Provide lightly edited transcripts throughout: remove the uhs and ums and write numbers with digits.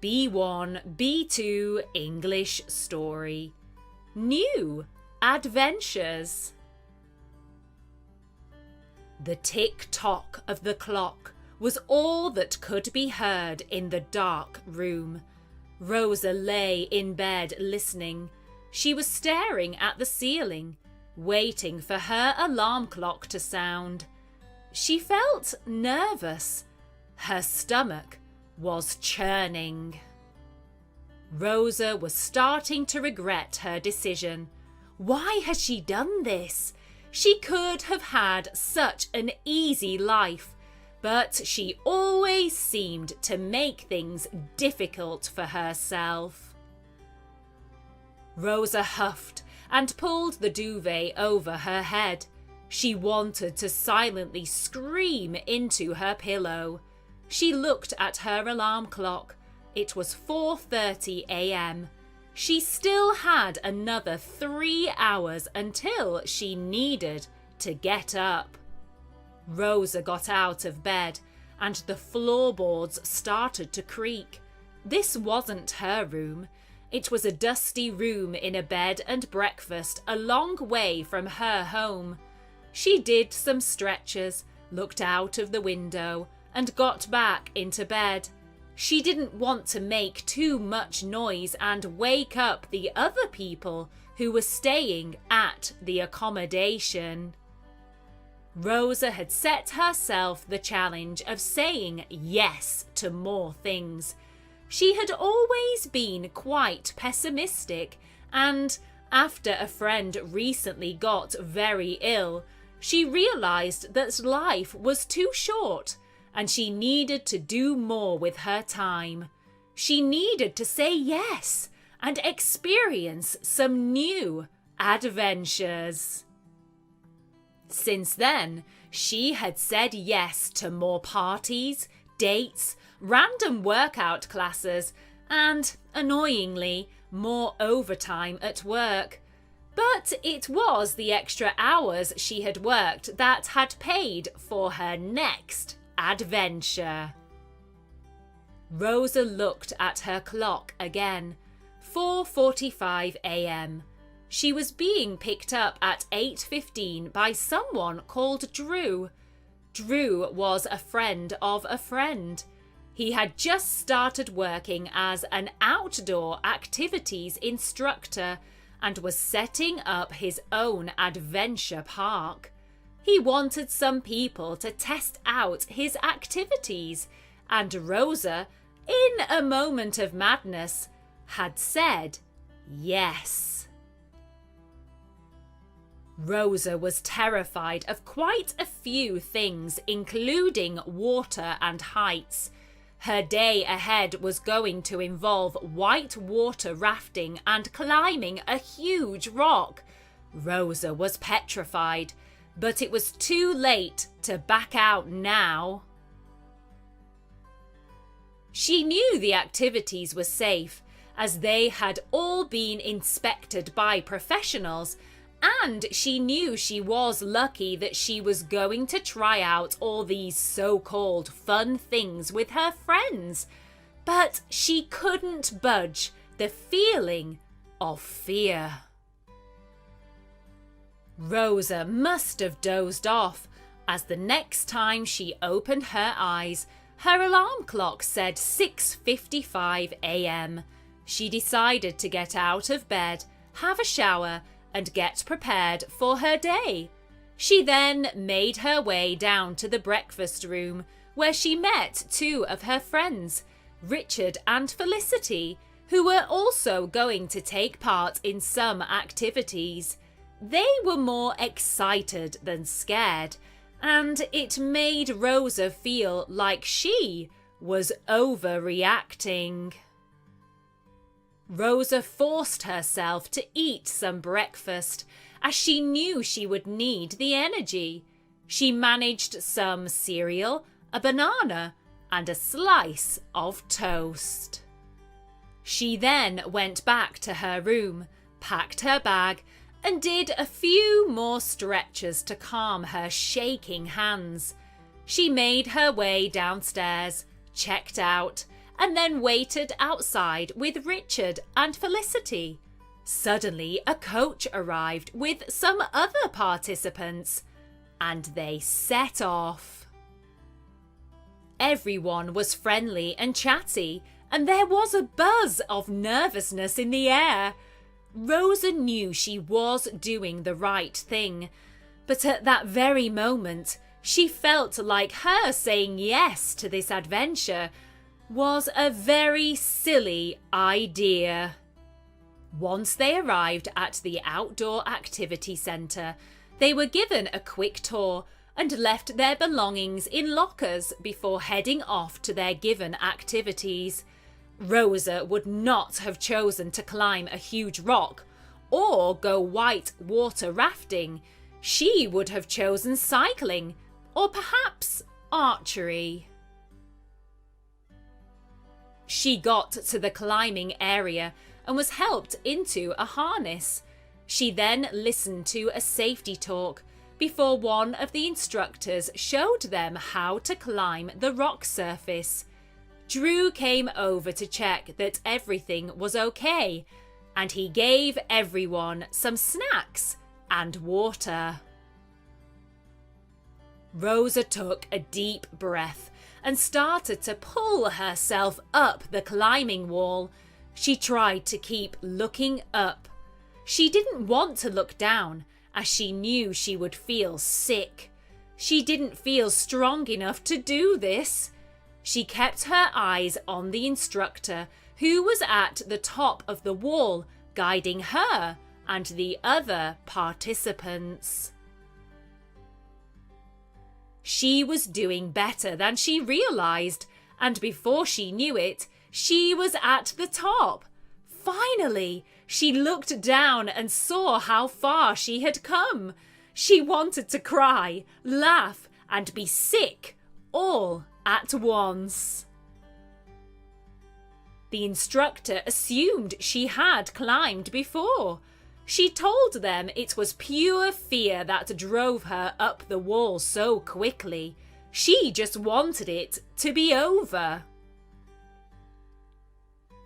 B1, B2 English Story. New Adventures. The tick-tock of the clock was all that could be heard in the dark room. Rosa lay in bed listening. She was staring at the ceiling, waiting for her alarm clock to sound. She felt nervous. Her stomach was churning. Rosa was starting to regret her decision. Why had she done this? She could have had such an easy life, but she always seemed to make things difficult for herself. Rosa huffed and pulled the duvet over her head. She wanted to silently scream into her pillow. She looked at her alarm clock. It was 4:30 a.m. She still had another 3 hours until she needed to get up. Rosa got out of bed and the floorboards started to creak. This wasn't her room. It was a dusty room in a bed and breakfast a long way from her home. She did some stretches, looked out of the window, and got back into bed. She didn't want to make too much noise and wake up the other people who were staying at the accommodation. Rosa had set herself the challenge of saying yes to more things. She had always been quite pessimistic, and after a friend recently got very ill, she realized that life was too short and she needed to do more with her time. She needed to say yes and experience some new adventures. Since then, she had said yes to more parties, dates, random workout classes, and, annoyingly, more overtime at work. But it was the extra hours she had worked that had paid for her next adventure. Rosa looked at her clock again. 4:45 a.m. She was being picked up at 8:15 by someone called Drew. Drew was a friend of a friend. He had just started working as an outdoor activities instructor and was setting up his own adventure park. He wanted some people to test out his activities, and Rosa, in a moment of madness, had said yes. Rosa was terrified of quite a few things, including water and heights. Her day ahead was going to involve white water rafting and climbing a huge rock. Rosa was petrified, but it was too late to back out now. She knew the activities were safe, as they had all been inspected by professionals, and she knew she was lucky that she was going to try out all these so-called fun things with her friends. But she couldn't budge the feeling of fear. Rosa must have dozed off, as the next time she opened her eyes, her alarm clock said 6:55 a.m. She decided to get out of bed, have a shower, and get prepared for her day. She then made her way down to the breakfast room, where she met two of her friends, Richard and Felicity, who were also going to take part in some activities. They were more excited than scared, and it made Rosa feel like she was overreacting. Rosa forced herself to eat some breakfast, as she knew she would need the energy. She managed some cereal, a banana, and a slice of toast. She then went back to her room, packed her bag, and did a few more stretches to calm her shaking hands. She made her way downstairs, checked out, and then waited outside with Richard and Felicity. Suddenly, a coach arrived with some other participants, and they set off. Everyone was friendly and chatty, and there was a buzz of nervousness in the air. Rosa knew she was doing the right thing, but at that very moment, she felt like her saying yes to this adventure was a very silly idea. Once they arrived at the outdoor activity centre, they were given a quick tour and left their belongings in lockers before heading off to their given activities. Rosa would not have chosen to climb a huge rock or go white water rafting. She would have chosen cycling or perhaps archery. She got to the climbing area and was helped into a harness. She then listened to a safety talk before one of the instructors showed them how to climb the rock surface. Drew came over to check that everything was okay, and he gave everyone some snacks and water. Rosa took a deep breath and started to pull herself up the climbing wall. She tried to keep looking up. She didn't want to look down, as she knew she would feel sick. She didn't feel strong enough to do this. She kept her eyes on the instructor, who was at the top of the wall, guiding her and the other participants. She was doing better than she realized, and before she knew it, she was at the top. Finally, she looked down and saw how far she had come. She wanted to cry, laugh, and be sick all at once. The instructor assumed she had climbed before. She told them it was pure fear that drove her up the wall so quickly. She just wanted it to be over.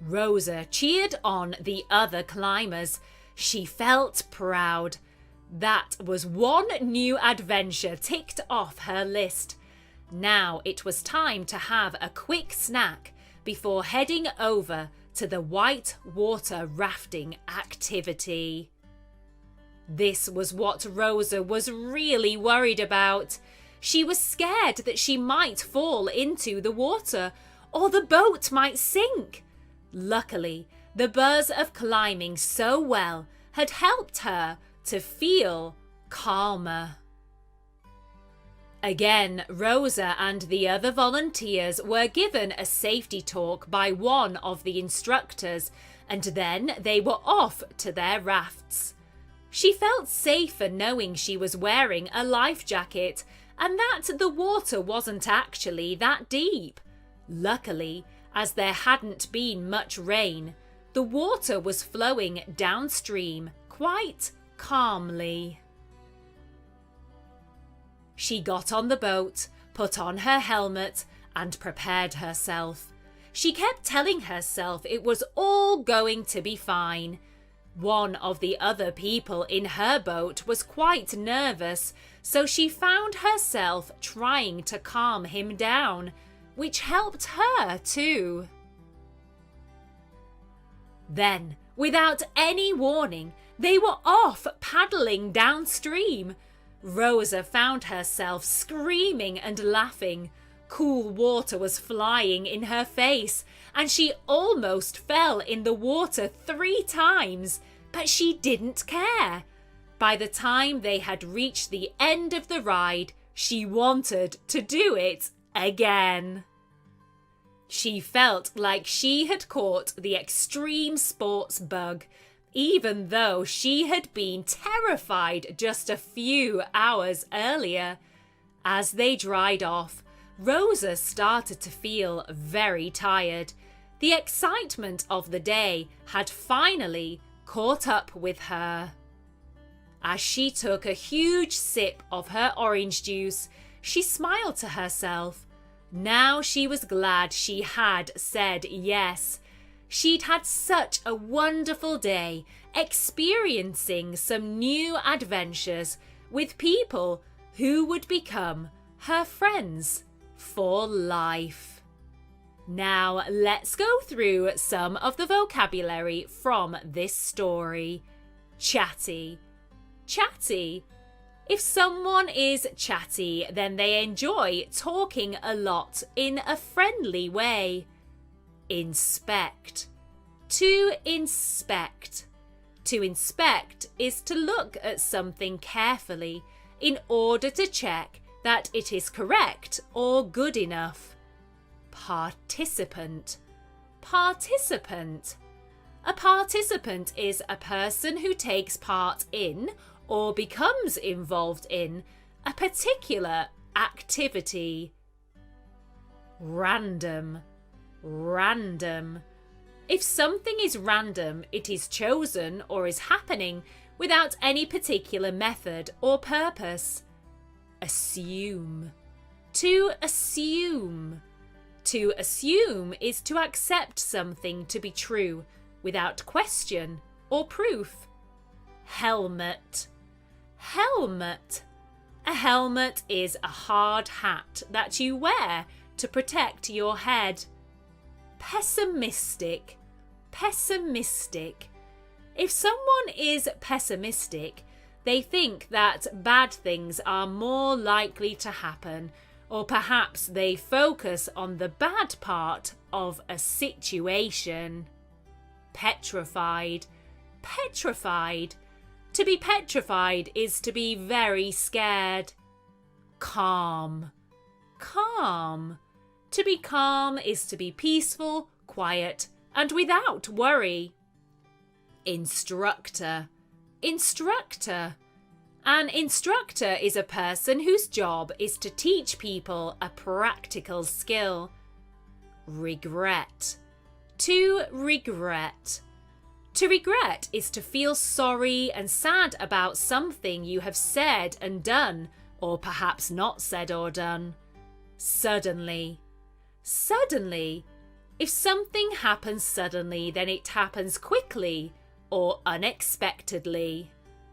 Rosa cheered on the other climbers. She felt proud. That was one new adventure ticked off her list. Now it was time to have a quick snack before heading over to the white water rafting activity. This was what Rosa was really worried about. She was scared that she might fall into the water or the boat might sink. Luckily, the buzz of climbing so well had helped her to feel calmer. Again, Rosa and the other volunteers were given a safety talk by one of the instructors, and then they were off to their rafts. She felt safer knowing she was wearing a life jacket and that the water wasn't actually that deep. Luckily, as there hadn't been much rain, the water was flowing downstream quite calmly. She got on the boat, put on her helmet, and prepared herself. She kept telling herself it was all going to be fine. One of the other people in her boat was quite nervous, so she found herself trying to calm him down, which helped her too. Then, without any warning, they were off paddling downstream. Rosa found herself screaming and laughing. Cool water was flying in her face, and she almost fell in the water 3 times, but she didn't care. By the time they had reached the end of the ride, she wanted to do it again. She felt like she had caught the extreme sports bug, even though she had been terrified just a few hours earlier. As they dried off, Rosa started to feel very tired. The excitement of the day had finally caught up with her. As she took a huge sip of her orange juice, she smiled to herself. Now she was glad she had said yes. She'd had such a wonderful day, experiencing some new adventures with people who would become her friends for life. Now let's go through some of the vocabulary from this story. Chatty. Chatty. If someone is chatty, then they enjoy talking a lot in a friendly way. Inspect. To inspect. To inspect is to look at something carefully in order to check that it is correct or good enough. Participant. Participant. A participant is a person who takes part in or becomes involved in a particular activity. Random. Random. If something is random, it is chosen or is happening without any particular method or purpose. Assume. To assume. To assume is to accept something to be true without question or proof. Helmet. Helmet. A helmet is a hard hat that you wear to protect your head. Pessimistic. Pessimistic. If someone is pessimistic, they think that bad things are more likely to happen, or perhaps they focus on the bad part of a situation. Petrified. Petrified. To be petrified is to be very scared. Calm. Calm. To be calm is to be peaceful, quiet, and without worry. Instructor. Instructor. An instructor is a person whose job is to teach people a practical skill. Regret. To regret. To regret is to feel sorry and sad about something you have said and done, or perhaps not said or done. Suddenly. Suddenly. If something happens suddenly, then it happens quickly or unexpectedly.